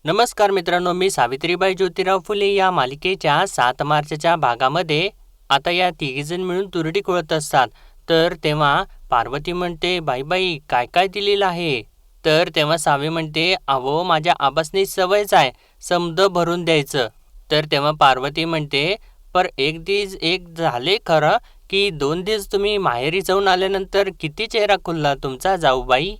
नमस्कार मित्रांनो, मी सावित्रीबाई ज्योतिराव फुले या मालिकेच्या 7 मार्चच्या भागामध्ये आता या तिघीजण मिळून तुरटी खोळत असतात. तर तेव्हा पार्वती म्हणते, बाई बाई काय काय दिलेलं आहे. तर तेव्हा सावी म्हणते, अहो माझ्या आबासनी सवयच आहे समद भरून द्यायचं. तर तेव्हा पार्वती म्हणते, पर एक दिवस एक झाले खरं की 2 दिवस तुम्ही माहेरी जाऊन आल्यानंतर किती चेहरा खुलला तुमचा जाऊबाई.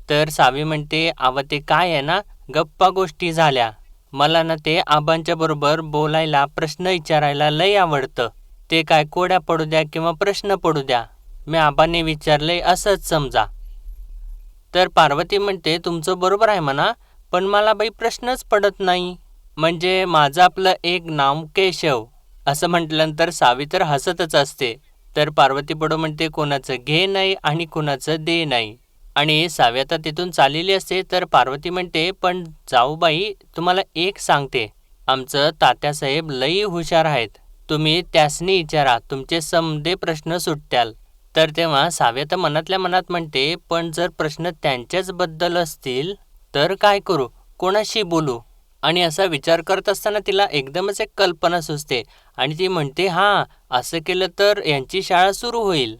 तर सावी म्हणते, अव ते काय आहे ना, गप्पा गोष्टी झाल्या. मला ना ते आबांच्या बरोबर बोलायला प्रश्न विचारायला लय आवडतं. ते काय कोड्या पडू द्या किंवा प्रश्न पडू द्या, मी आबांनी विचारलंय असंच समजा. तर पार्वती म्हणते, तुमचं बरोबर आहे म्हणा, पण मला बाई प्रश्नच पडत नाही. म्हणजे माझं आपलं एक नाव केशव असं म्हटल्यानंतर सावी तर हसतच असते. तर पार्वती पुढं म्हणते, कोणाचं घे नाही आणि कोणाचं दे नाही. आणि सावी आता तिथून चाललेली असते. तर पार्वती म्हणते, पण जाऊबाई तुम्हाला एक सांगते, आमचं तात्यासाहेब लई हुशार आहेत. तुम्ही त्यासनी विचारा, तुमचे समदे प्रश्न सुटत्याल. तर तेव्हा सावी आता मनातल्या मनात म्हणते, पण जर प्रश्न त्यांच्याच बद्दल असतील तर काय करू, कोणाशी बोलू. आणि असा विचार करत असताना तिला एकदमच एक कल्पना सुचते आणि ती म्हणते, हां असं केलं तर यांची शाळा सुरू होईल.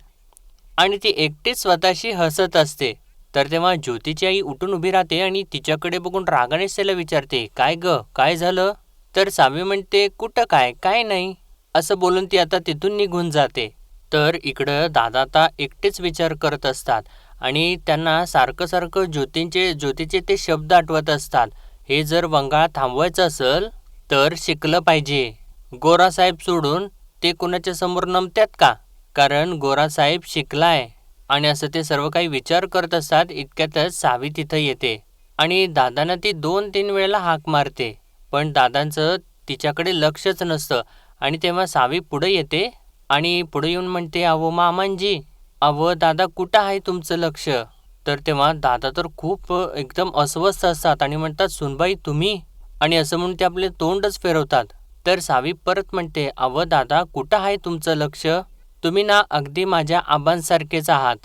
आणि ती एकटीच स्वतःशी हसत असते. तर तेव्हा ज्योतीची आई उठून उभी राहते आणि तिच्याकडे बघून रागानेच त्याला विचारते, काय ग काय झालं. तर सावी म्हणते, कुठं काय काय नाही असं बोलून ती आता तिथून निघून जाते. तर इकडं दादा आता एकटेच विचार करत असतात आणि त्यांना सारखं सारखं ज्योतीचे ते शब्द आठवत असतात. हे जर वंगाळ थांबवायचं असेल तर शिकलं पाहिजे. गोरासाहेब सोडून ते कुणाच्या समोर नमत्यात का, कारण गोरासाहेब शिकलाय. आणि असं ते सर्व काही विचार करत असतात. इतक्यातच सावी तिथं येते आणि दादांना ती 2-3 वेळेला हाक मारते, पण दादांचं तिच्याकडे लक्षच नसतं. आणि तेव्हा सावी पुढे येते आणि पुढे येऊन म्हणते, अहो मामांजी, अहो दादा कुठं आहे तुमचं लक्ष. तर तेव्हा दादा तर खूप एकदम अस्वस्थ असतात आणि म्हणतात, सुनबाई तुम्ही, आणि असं म्हणून ते आपले तोंडच फिरवतात. तर सावी परत म्हणते, अव दादा कुठं आहे तुमचं लक्ष, तुम्ही ना अगदी माझ्या आबांसारखेच आहात.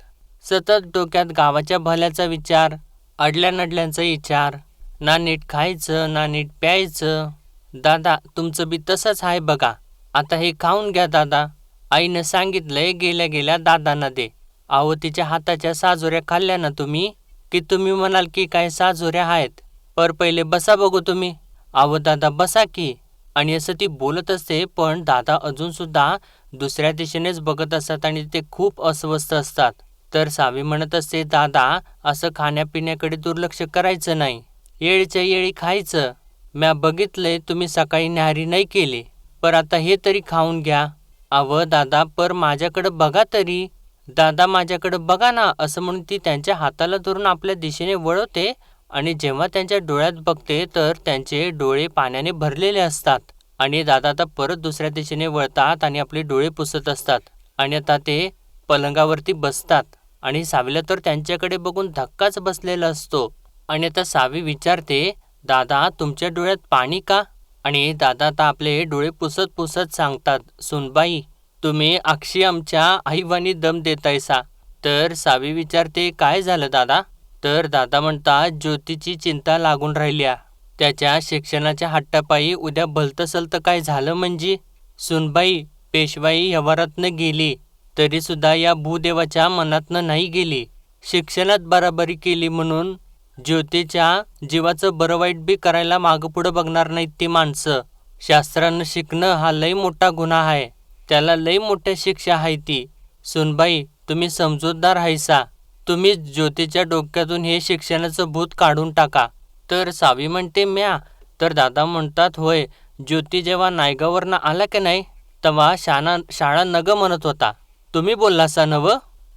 सतत डोक्यात गावाच्या भल्याचा विचार, अडल्या नडल्यांचा विचार, ना नीट खायचं ना नीट प्यायचं. दादा तुमचं बी तसंच आहे बघा. आता हे खाऊन घ्या दादा, आईनं सांगितलंय गेल्या गेल्या दादांना दे. अहो तिच्या हाताच्या साजोऱ्या खाल्ल्या ना तुम्ही, की तुम्ही म्हणाल की काय साजोऱ्या आहेत. पर पहिले बसा बघू तुम्ही. अहो दादा बसा की. आणि असं ती बोलत असते, पण दादा अजूनसुद्धा दुसऱ्या दिशेनेच बघत असतात आणि ते खूप अस्वस्थ असतात. तर सावी म्हणत असते, दादा असं खाण्यापिण्याकडे दुर्लक्ष करायचं नाही, येळीच्या येळी खायचं. म्या बघितलंय तुम्ही सकाळी न्याहारी नाही केली, पर आता हे तरी खाऊन घ्या. अव दादा पर माझ्याकडं बघा तरी, दादा माझ्याकडं बघा ना, असं म्हणून ती त्यांच्या हाताला धरून आपल्या दिशेने वळवते. आणि जेव्हा त्यांच्या डोळ्यात बघते तर त्यांचे डोळे पाण्याने भरलेले असतात. आणि दादा आता परत दुसऱ्या दिशेने वळतात आणि आपले डोळे पुसत असतात. आणि आता ते पलंगावरती बसतात आणि सावीला तर त्यांच्याकडे बघून धक्काच बसलेला असतो. आणि आता सावी विचारते, दादा तुमच्या डोळ्यात पाणी का. आणि दादा आता आपले डोळे पुसत पुसत सांगतात, सुनबाई तुम्ही अक्षी आमच्या आईवानी दम देतायसा. तर सावी विचारते, काय झालं दादा. तर दादा म्हणतात, ज्योतीची चिंता लागून राहिल्या, त्याच्या शिक्षणाच्या हट्टापायी उद्या भलतं काय झालं म्हणजे. सुनबाई पेशवाई व्यवहारातनं गेली तरीसुद्धा या भूदेवाच्या मनातनं नाही गेली. शिक्षणात बराबरी केली म्हणून ज्योतीच्या जीवाचं बरं वाईट बी करायला मागं पुढं बघणार नाहीत ती माणसं. शास्त्रानं शिकणं हा लय मोठा गुन्हा आहे, त्याला लय मोठ्या शिक्षा आहे ती. सुनबाई तुम्ही समजूतदार हायसा, तुम्ही ज्योतीच्या डोक्यातून हे शिक्षणाचं भूत काढून टाका. तर सावी म्हणते, म्या. तर दादा म्हणतात, होय ज्योती जेव्हा नायगावरनं आला की नाही तेव्हा शाळा नग म्हणत होता, तुम्ही बोललासा नव.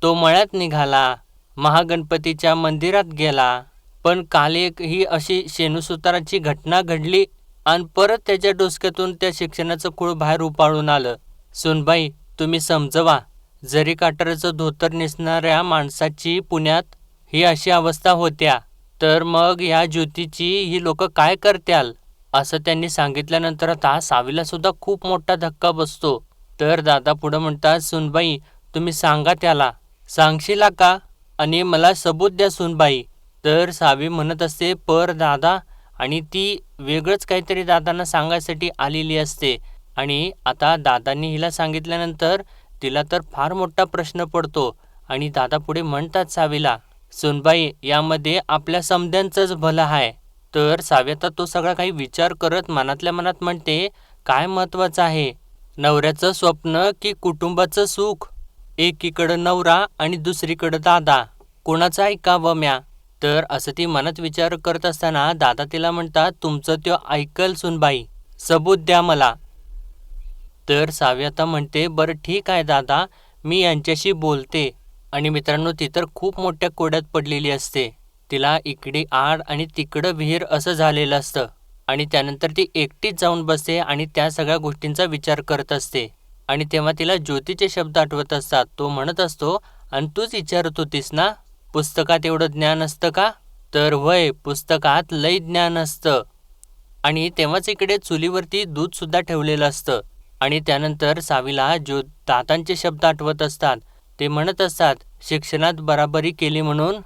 तो मळ्यात निघाला, महागणपतीच्या मंदिरात गेला, पण काल एक ही अशी शेणूसुताराची घटना घडली आणि परत त्याच्या डोसक्यातून त्या शिक्षणाचं खूळ बाहेर उपाळून आलं. सुनबाई तुम्ही समजवा, जरी काटाराचं धोतर नेसणाऱ्या माणसाची पुण्यात ही अशी अवस्था होत्या, तर मग या ज्योतीची ही लोक काय करत्याल. असं त्यांनी सांगितल्यानंतर आता सावीला सुद्धा खूप मोठा धक्का बसतो. तर दादा पुढं म्हणतात, सुनबाई तुम्ही सांगा त्याला, सांगशिला का आणि मला सबूत द्या सुनबाई. तर सावी म्हणत असते, पर दादा आणि ती वेगळंच काहीतरी दादांना सांगायसाठी आलेली असते. आणि आता दादांनी हिला सांगितल्यानंतर तिला तर फार मोठा प्रश्न पडतो आणि दादा पुढे म्हणतात सावीला, "सुनबाई, यामध्ये आपल्या समद्यांचंच भलं आहे." तर सावी आता तो सगळा काही विचार करत मनातल्या मनात म्हणते, काय महत्त्वाचं आहे, नवऱ्याचं स्वप्न की कुटुंबाचं सुख? एकीकडं नवरा आणि दुसरीकडं दादा, कोणाचं ऐकावं म्या? तर असं ती मनात विचार करत असताना दादा तिला म्हणतात, तुमचं त्यो ऐकल सुनबाई, सबूत द्या मला. तर सावी आता म्हणते, बरं ठीक आहे दादा, मी यांच्याशी बोलते. आणि मित्रांनो, ती तर खूप मोठ्या कोड्यात पडलेली असते. तिला इकडे आड आणि तिकडं विहीर असं झालेलं असतं. आणि त्यानंतर ती एकटीच जाऊन बसते आणि त्या सगळ्या गोष्टींचा विचार करत असते. आणि तेव्हा तिला ज्योतीचे शब्द आठवत असतात. तो म्हणत असतो, आणि तूच विचारत होतीस ना, पुस्तकात एवढं ज्ञान असतं का? तर होय, पुस्तकात लई ज्ञान असतं. आणि तेव्हाच इकडे चुलीवरती दूधसुद्धा ठेवलेलं असतं. आणि त्यानंतर सावीला दादांचे शब्द आठवत असतात. ते म्हणत असतात, शिक्षणात बराबरी केली म्हणून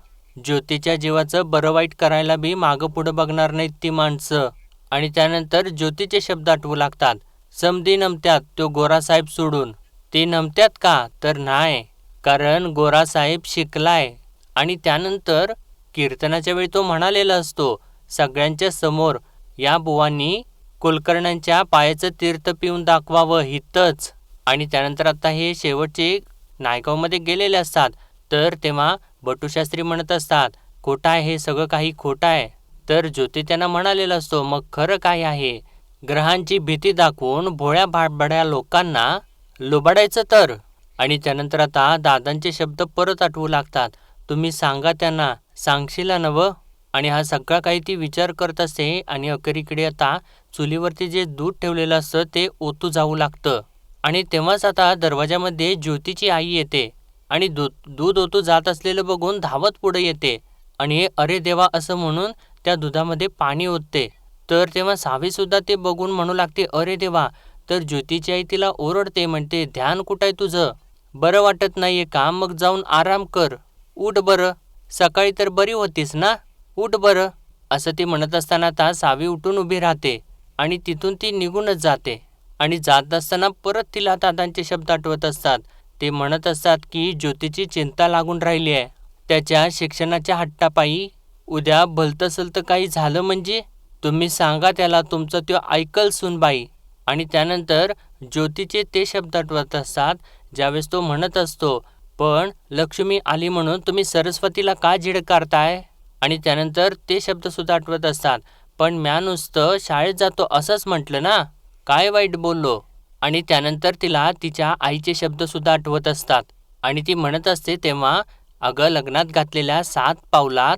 ज्योतीच्या जीवाचं बरं वाईट करायला बी मागं पुढं बघणार नाहीत ती माणसं. आणि त्यानंतर ज्योतीचे शब्द आठवू लागतात. समधी नमत्यात तो गोरासाहेब सोडून. ते नमत्यात का? तर नाही, कारण गोरासाहेब शिकलाय. आणि त्यानंतर कीर्तनाच्या वेळी तो म्हणालेला असतो, सगळ्यांच्या समोर या बुवांनी कुलकर्ण्यांच्या पायाचं तीर्थ पिऊन दाखवावं हितच. आणि त्यानंतर आता हे शेवटचे नायगावमध्ये गेलेले असतात. तर तेव्हा बटूशास्त्री म्हणत असतात, खोटं आहे हे सगळं, काही खोटं आहे. तर ज्योती त्यांना म्हणालेला असतो, मग खरं काय आहे? ग्रहांची भीती दाखवून भोळ्या भाबड्या लोकांना लुबाडायचं तर. आणि त्यानंतर आता दादांचे शब्द परत आठवू लागतात, तुम्ही सांगा त्यांना, सांगशीला नवं? आणि हा सगळा काही ती विचार करत असते. आणि अखेरीकडे आता चुलीवरती जे दूध ठेवलेलं असतं ते ओतू जाऊ लागतं. आणि तेव्हाच आता दरवाजामध्ये ज्योतीची आई येते आणि दूध ओतू जात असलेलं बघून धावत पुढे येते आणि अरे देवा असं म्हणून त्या दुधामध्ये पाणी ओतते. तर तेव्हा सावीसुद्धा ते बघून म्हणू लागते, अरे देवा. तर ज्योतीची आई तिला ओरडते, म्हणते, ध्यान कुठं आहे तुझं? बरं वाटत नाहीये का? मग जाऊन आराम कर, उठ बरं, सकाळी तर बरी होतीस ना, उठ बरं. असं ती म्हणत असताना आता सावी उठून उभी राहते आणि तिथून ती निघूनच जाते. आणि जात असताना परत तिला दादांचे शब्द आठवत असतात. ते म्हणत असतात की ज्योतीची चिंता लागून राहिली आहे त्याच्या शिक्षणाच्या हट्टापायी. उद्या भलतं काही झालं म्हणजे तुम्ही सांगा त्याला, तुमचं त्यो ऐकल सुनबाई. आणि त्यानंतर ज्योतीचे ते शब्द आठवत असतात ज्यावेळेस तो म्हणत असतो, पण लक्ष्मी आली म्हणून तुम्ही सरस्वतीला का झिडकारताय? आणि त्यानंतर ते शब्दसुद्धा आठवत असतात, पण म्या नुसतं शाळेत जातो असंच म्हटलं ना, काय वाईट बोललो? आणि त्यानंतर तिला तिच्या आईचे शब्दसुद्धा आठवत असतात. आणि ती म्हणत असते तेव्हा, अगं लग्नात घातलेल्या 7 पावलात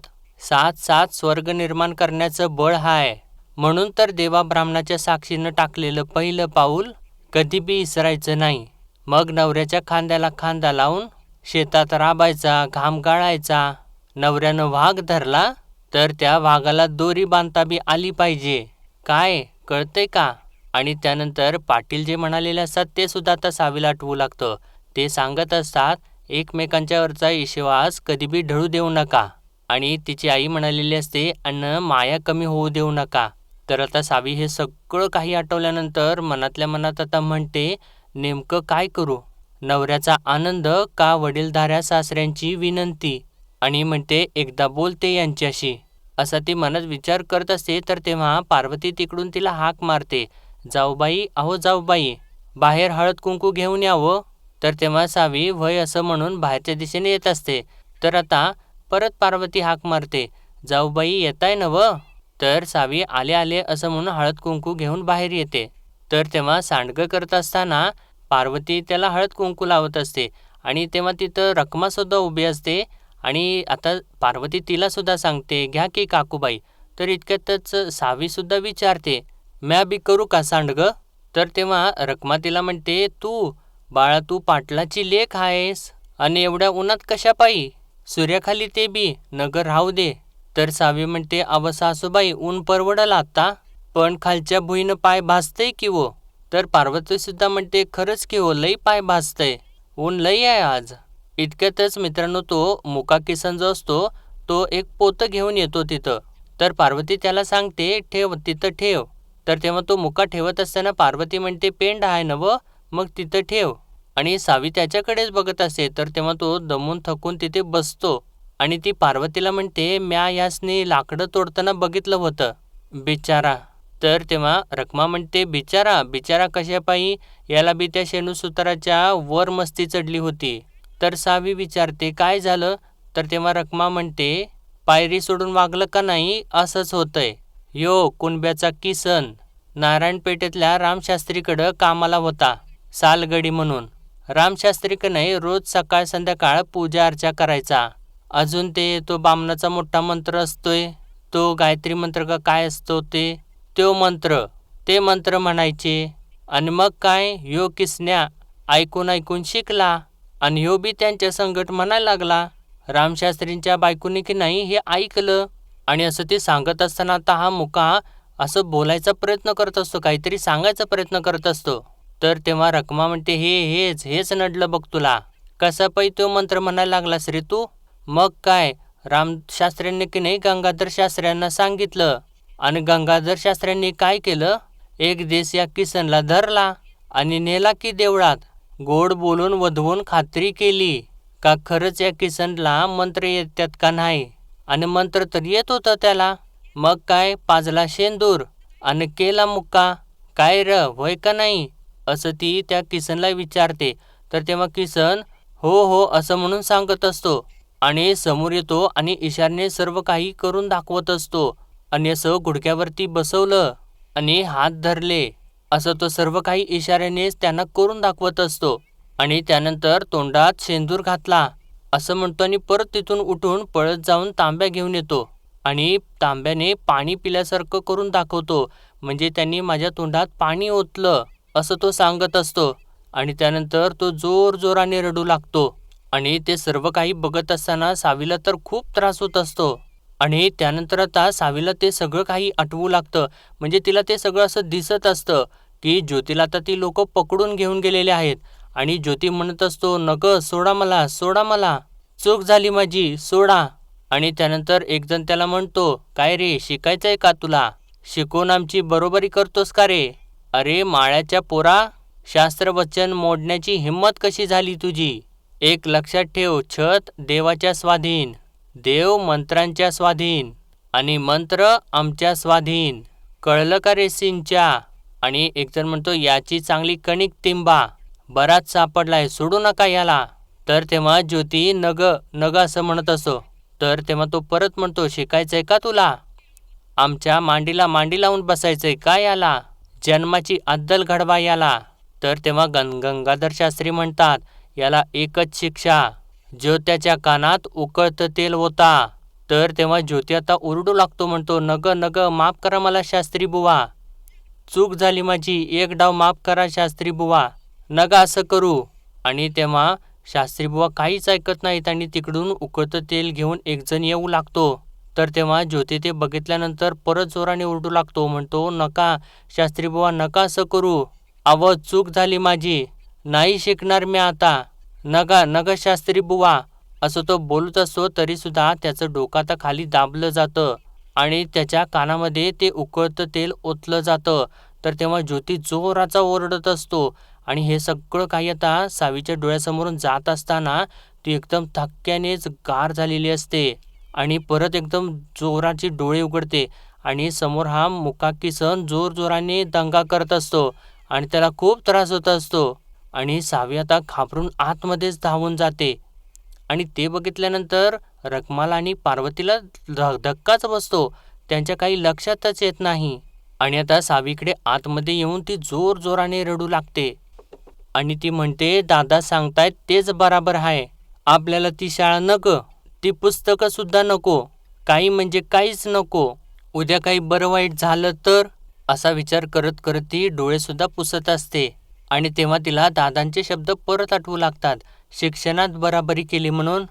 7 स्वर्ग निर्माण करण्याचं बळ हाय. म्हणून तर देवा ब्राह्मणाच्या साक्षीनं टाकलेलं पहिलं पाऊल कधी बी विसरायचं नाही. मग नवऱ्याच्या खांद्याला खांदा लावून शेतात राबायचा, घाम गाळायचा. नवऱ्यानं वाघ धरला तर त्या वाघाला दोरी बांधता बी आली पाहिजे. काय कळतंय का? आणि त्यानंतर पाटील जे म्हणालेले असतात ते सुद्धा आता सावीला आठवू लागतं. ते सांगत असतात, एकमेकांच्यावरचा विश्वास कधी बी ढळू देऊ नका. आणि तिची आई म्हणालेली असते, अन्न माया कमी होऊ देऊ नका. तर आता सावी हे सगळं काही आठवल्यानंतर मनातल्या मनात आता म्हणते, नेमकं काय करू? नवऱ्याचा आनंद का वडीलधाऱ्या सासऱ्यांची विनंती? आणि म्हणते, एकदा बोलते यांच्याशी. असा ती मनात विचार करत असते. तर तेव्हा पार्वती तिकडून तिला हाक मारते, जाऊबाई, अहो जाऊबाई, बाहेर हळद कुंकू घेऊन यावं. तर तेव्हा सावी वय असं म्हणून बाहेरच्या दिशेने येत असते. तर आता परत पार्वती हाक मारते, जाऊबाई येताय नवं? तर सावी आले आले असं म्हणून हळद कुंकू घेऊन बाहेर येते. तर तेव्हा सांडगं करत असताना पार्वती त्याला हळद कुंकू लावत असते. आणि तेव्हा तिथं रखमासुद्धा उभी असते. आणि आता पार्वती तिलासुद्धा सांगते, घ्या की काकूबाई. तर इतक्यातच सावीसुद्धा विचारते, म्या बी करू का सांडगं? तर तेव्हा रखमा तिला म्हणते, तू बाळा, तू पाटलाची लेक आहेस आणि एवढ्या उन्हात कशा पायी? सूर्याखाली ते बी नगर राहू दे. तर सावी म्हणते, अव सासूबाई, ऊन परवडलं आता, पण खालच्या भुईनं पाय भाजतंय की वो. तर पार्वतीसुद्धा म्हणते, खरंच की हो, लई पाय भाजतंय, ऊन लई आहे आज. इतक्यातच मित्रांनो तो मुका किसन जो असतो तो एक पोतं घेऊन येतो तिथं. तर पार्वती त्याला सांगते, ठेव तिथं ठेव. तर तेव्हा तो मुका ठेवत असताना पार्वती म्हणते, पेंड आहे ना व, मग तिथं ठेव. आणि सावी त्याच्याकडेच बघत असते. तर तेव्हा तो दमून थकून तिथे बसतो आणि ती पार्वतीला म्हणते, म्या यासनी लाकडं तोडताना बघितलं होतं बिचारा. तर तेव्हा रखमा म्हणते, बिचारा बिचारा कशापायी, याला बी त्या शेणूसुताराच्या वर मस्ती चढली होती. तर सावी विचारते, काय झालं. तर तेव्हा रखमा म्हणते, पायरी सोडून वागलं का नाही, असंच होतंय. यो कुणब्याचा किसन नारायणपेठेतल्या रामशास्त्रीकडं कामाला होता, सालगडी म्हणून. रामशास्त्रीक नाही, रोज सकाळ संध्याकाळ पूजा अर्चा करायचा. अजून ते तो बामणाचा मोठा मंत्र असतोय, तो गायत्री मंत्र का काय असतो तो मंत्र, ते मंत्र म्हणायचे. आणि मग काय, ह्यो किसन्या ऐकून ऐकून शिकला आणि ह्यो बी त्यांच्या संगट म्हणायला लागला. रामशास्त्रींच्या बायकोनी की नाही हे ऐकलं. आणि असं ते सांगत असताना आता हा मुका असं बोलायचा प्रयत्न करत असतो, काहीतरी सांगायचा प्रयत्न करत असतो. तर तेव्हा रखमा म्हणते, हेच नडलं बघ तुला, कसा पै तो मंत्र म्हणायला लागलास रे तू. मग काय, रामशास्त्र्यांनी की नाही गंगाधर शास्त्र्यांना सांगितलं आणि गंगाधर शास्त्र्यांनी काय केलं, एक दिवस या किसनला धरला आणि नेला की देवळात. गोड बोलून वधवून खात्री केली का खरंच या किसनला मंत्र येतात का नाही. आणि मंत्र तर येत होतं त्याला. मग काय, पाजला शेंदूर आणि केला मुक्का. काय र, होय का नाही, असं ती त्या किसनला विचारते. तर तेव्हा किसन हो हो असं म्हणून सांगत असतो आणि समोर येतो आणि इशारने सर्व काही करून दाखवत असतो. आणि असं गुडघ्यावरती बसवलं आणि हात धरले, असं तो सर्व काही इशाऱ्यानेच त्यांना करून दाखवत असतो. आणि त्यानंतर तोंडात शेंदूर घातला असं म्हणतो आणि परत तिथून उठून पळत जाऊन तांब्या घेऊन येतो आणि तांब्याने पाणी पिल्यासारखं करून दाखवतो. म्हणजे त्यांनी माझ्या तोंडात पाणी ओतलं असं तो सांगत असतो. आणि त्यानंतर तो जोराने रडू लागतो. आणि ते सर्व काही बघत असताना सावीला तर खूप त्रास होत असतो. आणि त्यानंतर आता सावीला ते सगळं काही आठवू लागतं. म्हणजे तिला ते सगळं असं दिसत असतं की ज्योतीला आता ती लोक पकडून घेऊन गेलेले आहेत. आणि ज्योती म्हणत असतो, नग सोडा मला, सोडा मला, चूक झाली माझी, सोडा. आणि त्यानंतर एकजण त्याला म्हणतो, काय रे, शिकायचंय का तुला, शिकून आमची बरोबरी करतोस का रे. अरे माळ्याच्या पोरा, शास्त्रवचन मोडण्याची हिंमत कशी झाली तुझी. एक लक्षात ठेव, छत देवाच्या स्वाधीन, देव मंत्रांच्या स्वाधीन आणि मंत्र आमच्या स्वाधीन, कळलं का रे सिंच्या. आणि एकजण म्हणतो, याची चांगली कणिक तिंबा, बराच सापडलाय, सोडू नका याला. तर तेव्हा ज्योती नग नग असं म्हणत असतो. तर तेव्हा तो परत म्हणतो, शिकायचंय का तुला, आमच्या मांडीला मांडी लावून बसायचंय का याला, जन्माची अद्दल घडवा याला. तर तेव्हा गंगाधर शास्त्री म्हणतात, याला एकच शिक्षा, ज्योत्याच्या कानात उकळतं तेल होता. तर तेव्हा ज्योती आता ओरडू लागतो, म्हणतो, नग नग माफ करा मला शास्त्री बुवा, चूक झाली माझी, एक डाव माफ करा शास्त्री बुवा, नका असं करू. आणि तेव्हा शास्त्री बुवा काहीच ऐकत नाहीत आणि तिकडून उकळतं तेल घेऊन एकजण येऊ लागतो. तर तेव्हा ज्योती ते बघितल्यानंतर परत जोराने ओरडू लागतो, म्हणतो, नका शास्त्री बुवा, नका असं करू, अव चूक झाली माझी, नाही शिकणार मी आता, नका नका शास्त्री बुवा. असं तो बोलत असतो तरीसुद्धा त्याचं डोकं आता खाली दाबलं जातं आणि त्याच्या कानामध्ये ते उकळतं तेल ओतलं जातं. तर तेव्हा ज्योती जोराचा ओरडत असतो. आणि हे सगळं काही आता सावीच्या डोळ्यासमोरून जात असताना ती एकदम थक्क्यानेच गार झालेली असते आणि परत एकदम जोराचे डोळे उघडते आणि समोर हा मुका किसन जोराने दंगा करत असतो आणि त्याला खूप त्रास होत असतो. आणि सावी आता घाबरून आतमध्येच धावून जाते. आणि ते बघितल्यानंतर रखमाला आणि पार्वतीला धक्काच बसतो, त्यांच्या काही लक्षातच येत नाही. आणि आता सावीकडे आतमध्ये येऊन ती जोराने रडू लागते आणि ती म्हणते, दादा सांगतायत तेच बराबर आहे, आपल्याला ती शाळा नको, ती पुस्तकं सुद्धा नको, काही म्हणजे काहीच नको, उद्या काही बरं वाईट झालं तर, असा विचार करत करत ती डोळे सुद्धा पुसत असते. आणि तेव्हा तिला दादांचे शब्द परत आठवू लागतात, शिक्षणात बराबरी केली म्हणून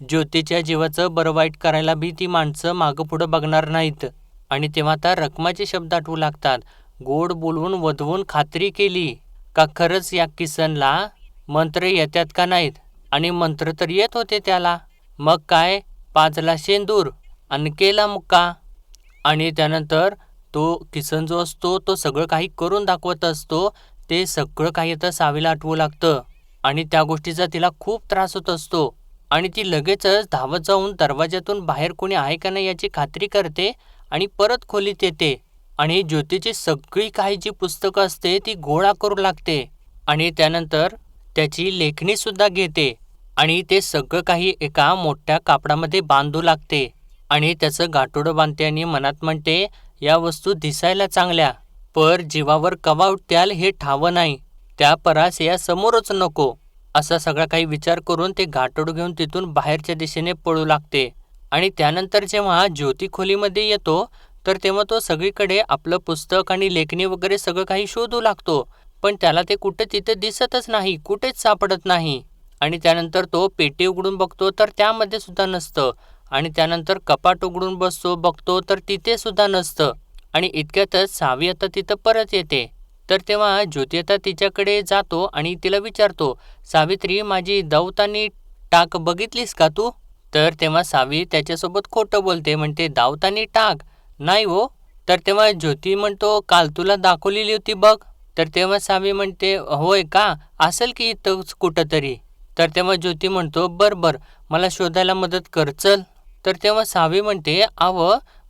ज्योतीच्या जीवाचं बरं वाईट करायला बी ती माणसं मागं पुढं बघणार नाहीत. आणि तेव्हा आता रखमाचे शब्द आठवू लागतात, गोड बोलवून वधवून खात्री केली का खरंच या किसनला मंत्र येतात का नाहीत. आणि मंत्र तर येत होते त्याला. मग काय, पाजला शेंदूर आणि केला मुक्का. आणि त्यानंतर तो किसन जो असतो तो सगळं काही करून दाखवत असतो. ते सगळं काही आता सावीला आठवू लागतं आणि त्या गोष्टीचा तिला खूप त्रास होत असतो आणि ती लगेचच धावत जाऊन दरवाजातून बाहेर कोणी आहे का नाही याची खात्री करते आणि परत खोलीत येते आणि ज्योतीची सगळी काही जी पुस्तकं असते ती गोळा करू लागते आणि त्यानंतर त्याची लेखणीसुद्धा घेते आणि ते सगळं काही एका मोठ्या कापडामध्ये बांधू लागते आणि त्याचं गाठोडं बांधते आणि मनात म्हणते, या वस्तू दिसायला चांगल्या, पर जीवावर कवा उठत्याल हे ठावं नाही, त्या परास या समोरच नको. असा सगळा काही विचार करून ते गाठोडं घेऊन तिथून बाहेरच्या दिशेने पळू लागते आणि त्यानंतर जेव्हा ज्योती खोलीमध्ये येतो तर तेव्हा तो सगळीकडे आपलं पुस्तक आणि लेखणी वगैरे सगळं काही शोधू लागतो. पण त्याला ते कुठे तिथे दिसतच नाही, कुठेच सापडत नाही. आणि त्यानंतर तो पेटी उघडून बघतो तर त्यामध्ये सुद्धा नसतं आणि त्यानंतर कपाट उघडून बघतो तर तिथे सुद्धा नसतं आणि इतक्यातच सावी आता तिथं परत येते. तर तेव्हा ज्योती आता तिच्याकडे जातो आणि तिला विचारतो, सावित्री, माझी दौत आणि टाक बघितलीस का तू? तर तेव्हा सावी त्याच्यासोबत खोटं बोलते, म्हणते दावत आणि टाक नाही हो. तर तेव्हा ज्योती म्हणतो, काल तुला दाखवलेली होती बघ. तर तेव्हा सावी म्हणते, होय का, असेल की इथंच कुठंतरी. तर तेव्हा ज्योती म्हणतो, बर बर, मला शोधायला मदत कर चल. तर तेव्हा सावी म्हणते, अव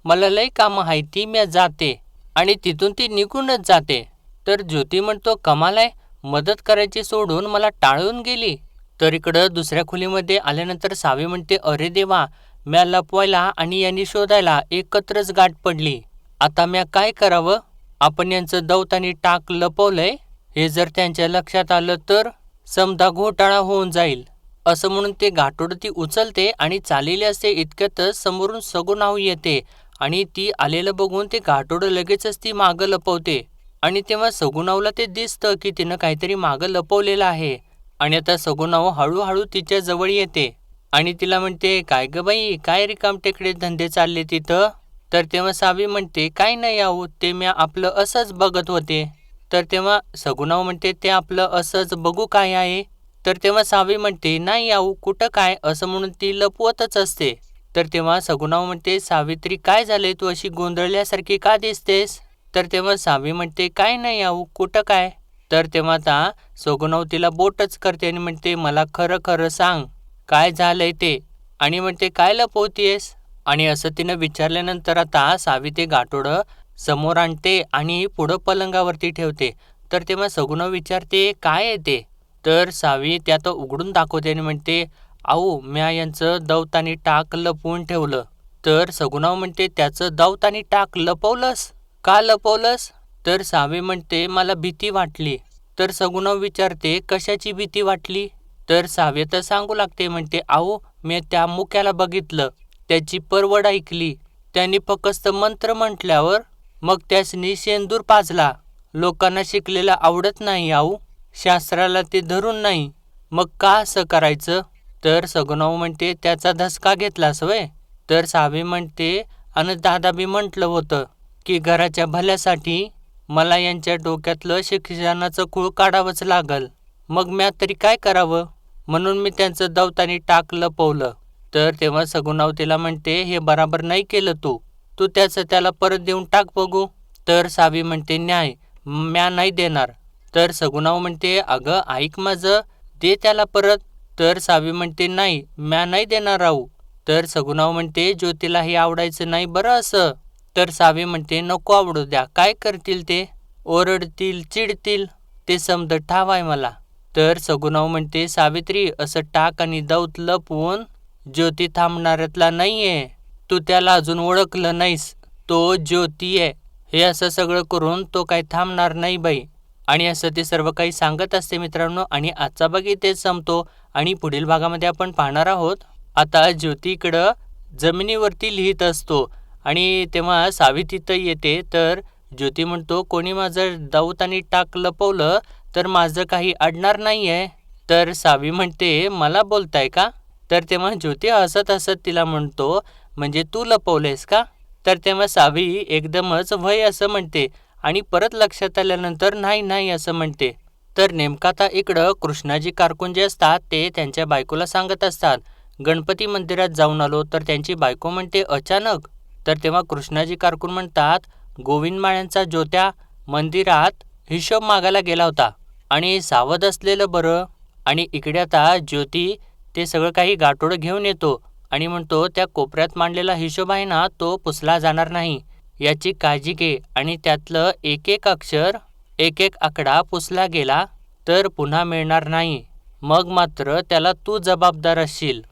मला लई कामं आहे ती मी जाते आणि तिथून ती निघूनच जाते. तर ज्योती म्हणतो, कमाल आहे, मदत करायची सोडून मला टाळून गेली. तर इकडं दुसऱ्या खोलीमध्ये आल्यानंतर सावी म्हणते, अरे देवा, म्या लपवायला आणि यांनी शोधायला एकत्रच गाठ पडली. आता म्या काय करावं? आपण यांचं दौत आणि टाक लपवलंय हे जर त्यांच्या लक्षात आलं तर समजा घोटाळा होऊन जाईल. असं म्हणून ते गाठोडं ती उचलते आणि चाललेली असते इतक्यातच समोरून सगुणाऊ येते आणि ती आलेलं बघून ते गाठोडं लगेचच ती मागं लपवते आणि तेव्हा सगुणाऊला ते दिसतं की तिनं काहीतरी मागं लपवलेलं आहे आणि आता सगुणाऊ हळूहळू तिच्या जवळ येते आणि तिला म्हणते, काय ग बाई, काय रिकामटेकडे धंदे चालले तिथं? तर तेव्हा सावी म्हणते, काय नाही आहो, ते मी आपलं असंच बघत होते. तर तेव्हा सगुणाऊ म्हणते, ते आपलं असंच बघू काय आहे? तर तेव्हा सावी म्हणते, नाही आऊ, कुठं काय, असं म्हणून ती लपवतच असते. तर तेव्हा सगुणाऊ म्हणते, सावित्री, काय झाले, तू अशी गोंधळल्यासारखी का दिसतेस? तर तेव्हा सावी म्हणते, काय नाही आऊ, कुठं काय? तर तेव्हा आता सगुणाऊ तिला बोटच करते आणि म्हणते, मला खरं खरं सांग, काय झालंय ते? आणि म्हणते, काय लपवतीयस? आणि असं तिनं विचारल्यानंतर आता सावी ते गाठोडं समोर आणते आणि पुढं पलंगावरती ठेवते. तर तेव्हा सगुणाऊ विचारते, काय आहे ते? तर सावी त्यात उघडून दाखवते आणि म्हणते, आऊ, म्या यांचं दौत आणि टाक लपवून ठेवलं. तर सगुणाऊ म्हणते, त्याचं दौत आणि टाक लपवलंस? का लपवलंस? तर सावी म्हणते, मला भीती वाटली. तर सगुणाऊ विचारते, कशाची भीती वाटली? तर सावी तर सांगू लागते, म्हणते, आऊ, मी त्या मुक्याला बघितलं, त्याची परवड ऐकली, त्यांनी फक्त मंत्र म्हटल्यावर मग त्यासनी शेंदूर पाजला. लोकांना शिकलेलं आवडत नाही आऊ, शास्त्राला ते धरून नाही, मग का असं करायचं? तर सगुणाऊ म्हणते, त्याचा धसका घेतलास वय? तर सावी म्हणते, अन दादा बी म्हटलं होतं की घराच्या भल्यासाठी मला यांच्या डोक्यातलं शिक्षणाचं खूळ काढावंच लागल, मग म्या तरी काय करावं, म्हणून मी त्यांचं दौत आणि टाक लपवलं. तर तेव्हा सगुणाऊ तिला म्हणते, हे बराबर नाही केलं तू त्याचं त्याला परत देऊन टाक बघू. तर सावी म्हणते, न्याय, म्या नाही देणार. तर सगुणाऊ म्हणते, अगं ऐक माझं, दे त्याला परत. तर सावी म्हणते, नाही, म्या नाही देणार राहू. तर सगुणाऊ म्हणते, ज्योतीला हे आवडायचं नाही बरं असं. तर सावी म्हणते, नको आवडू द्या, काय करतील ते, ओरडतील, चिडतील, ते समज ठाव आहे मला. तर सगुणाऊ म्हणते, सावित्री, असं टाक आणि दौत लपवून ज्योती थांबणाऱ्यातला नाहीये, तू त्याला अजून ओळखलं नाहीस, तो ज्योती आहे, हे असं सगळं करून तो काही थांबणार नाही बाई. आणि असं ते सर्व काही सांगत असते मित्रांनो. आणि आजचा भाग इथेच संपतो आणि पुढील भागामध्ये आपण पाहणार आहोत. आता ज्योती इकडं जमिनीवरती लिहित असतो आणि तेव्हा सावी तिथं येते. तर ज्योती म्हणतो, कोणी माझं दौत आणि टाक लपवलं तर माझं काही अडणार नाही आहे. तर सावी म्हणते, मला बोलताय का? तर तेव्हा ज्योती हसत हसत तिला म्हणतो, म्हणजे तू लपवलेस का? तर तेव्हा सावी एकदमच वय असं म्हणते आणि परत लक्षात आल्यानंतर नाही नाही असं म्हणते. तर नेमका आता इकडं कृष्णाजी कारकून जे असतात ते त्यांच्या बायकोला सांगत असतात, गणपती मंदिरात जाऊन आलो. तर त्यांची बायको म्हणते, अचानक? तर तेव्हा कृष्णाजी कारकून म्हणतात, गोविंद माळ्यांचा ज्योत्या मंदिरात हिशोब मागायला गेला होता आणि सावध असलेलं बरं. आणि इकडे आता ज्योती ते सगळं काही गाठोडं घेऊन येतो आणि म्हणतो, त्या कोपऱ्यात मांडलेला हिशोब आहे ना, तो पुसला जाणार नाही, याची काळजी घे. आणि त्यातलं एक एक अक्षर, एक एक आकडा पुसला गेला तर पुन्हा मिळणार नाही, मग मात्र त्याला तू जबाबदार असशील,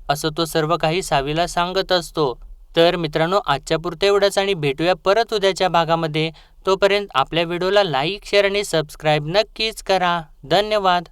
असं तो सर्व काही सावीला सांगत असतो. तर मित्रांनो, आजच्या पुरतं एवढंच आणि भेटूया परत उद्याच्या भागामध्ये. तोपर्यंत आपल्या व्हिडिओला लाईक, शेअर आणि सबस्क्राईब नक्कीच करा. धन्यवाद.